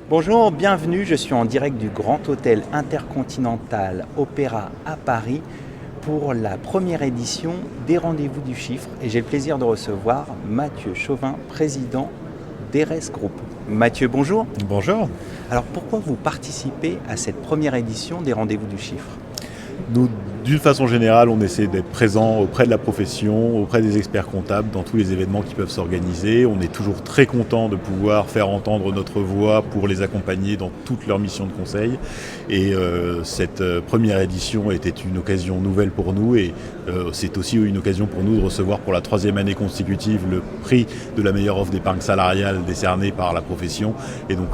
Bonjour, bienvenue, je suis en direct du Grand Hôtel Intercontinental Opéra à Paris pour la première édition des Rendez-vous du Chiffre et j'ai le plaisir de recevoir Mathieu Chauvin, président d'Eres Group. Mathieu, bonjour. Bonjour. Alors pourquoi vous participez à cette première édition des Rendez-vous du Chiffre ? Nous, d'une façon générale, on essaie d'être présent auprès de la profession, auprès des experts comptables, dans tous les événements qui peuvent s'organiser. On est toujours très content de pouvoir faire entendre notre voix pour les accompagner dans toutes leurs missions de conseil. Et cette première édition était une occasion nouvelle pour nous et c'est aussi une occasion pour nous de recevoir pour la 3e année consécutive le prix de la meilleure offre d'épargne salariale décerné par la profession. Et donc,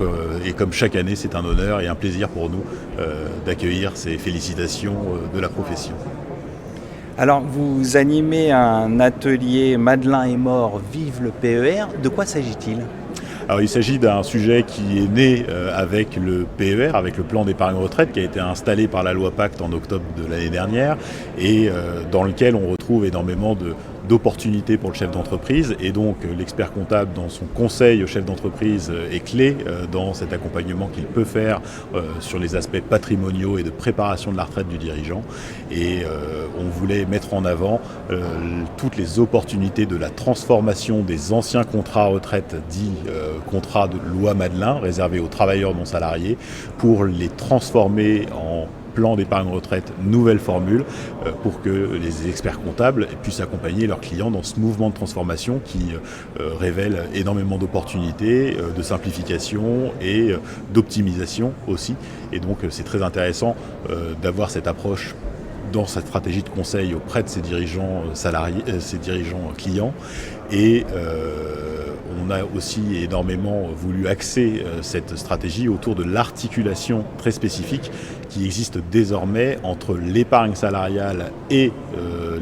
et comme chaque année, c'est un honneur et un plaisir pour nous d'accueillir ces félicitations de la profession. Alors vous animez un atelier Madelin est mort, vive le PER. De quoi s'agit-il ? Alors il s'agit d'un sujet qui est né avec le PER, avec le plan d'épargne retraite qui a été installé par la loi Pacte en octobre de l'année dernière et dans lequel on retrouve énormément d'opportunités pour le chef d'entreprise et donc l'expert comptable dans son conseil au chef d'entreprise est clé dans cet accompagnement qu'il peut faire sur les aspects patrimoniaux et de préparation de la retraite du dirigeant et on voulait mettre en avant toutes les opportunités de la transformation des anciens contrats retraite dits contrats de loi Madelin réservés aux travailleurs non salariés pour les transformer en plan d'épargne retraite, nouvelle formule, pour que les experts comptables puissent accompagner leurs clients dans ce mouvement de transformation qui révèle énormément d'opportunités, de simplification et d'optimisation aussi. Et donc c'est très intéressant d'avoir cette approche dans cette stratégie de conseil auprès de ces dirigeants salariés, ces dirigeants clients. Et on a aussi énormément voulu axer cette stratégie autour de l'articulation très spécifique qui existe désormais entre l'épargne salariale et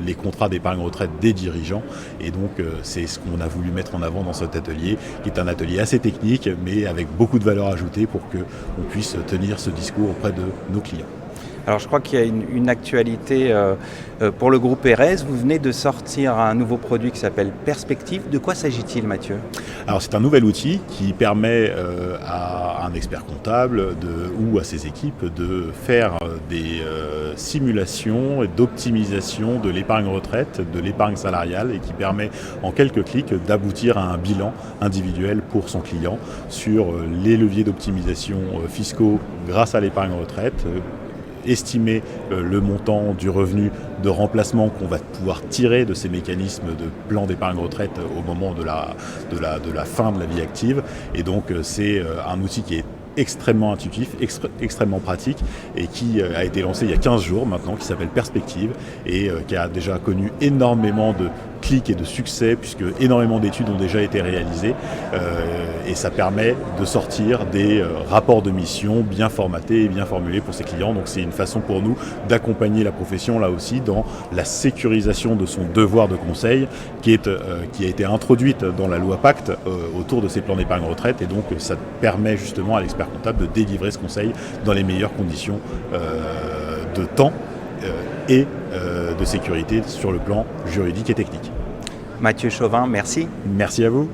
les contrats d'épargne retraite des dirigeants. Et donc c'est ce qu'on a voulu mettre en avant dans cet atelier, qui est un atelier assez technique, mais avec beaucoup de valeur ajoutée pour qu'on puisse tenir ce discours auprès de nos clients. Alors je crois qu'il y a une actualité pour le groupe Eres. Vous venez de sortir un nouveau produit qui s'appelle Perspective. De quoi s'agit-il, Mathieu ? Alors c'est un nouvel outil qui permet à un expert comptable ou à ses équipes de faire des simulations d'optimisation de l'épargne retraite, de l'épargne salariale et qui permet en quelques clics d'aboutir à un bilan individuel pour son client sur les leviers d'optimisation fiscaux grâce à l'épargne retraite, estimer le montant du revenu de remplacement qu'on va pouvoir tirer de ces mécanismes de plan d'épargne retraite au moment de la fin de la vie active. Et donc c'est un outil qui est extrêmement intuitif, extrêmement pratique et qui a été lancé il y a 15 jours maintenant, qui s'appelle Perspective et qui a déjà connu énormément de clics et de succès puisque énormément d'études ont déjà été réalisées et ça permet de sortir des rapports de mission bien formatés et bien formulés pour ses clients. Donc c'est une façon pour nous d'accompagner la profession là aussi dans la sécurisation de son devoir de conseil qui a été introduite dans la loi Pacte autour de ces plans d'épargne retraite et donc ça permet justement à l'expert comptable de délivrer ce conseil dans les meilleures conditions de temps et de sécurité sur le plan juridique et technique. Mathieu Chauvin, merci. Merci à vous.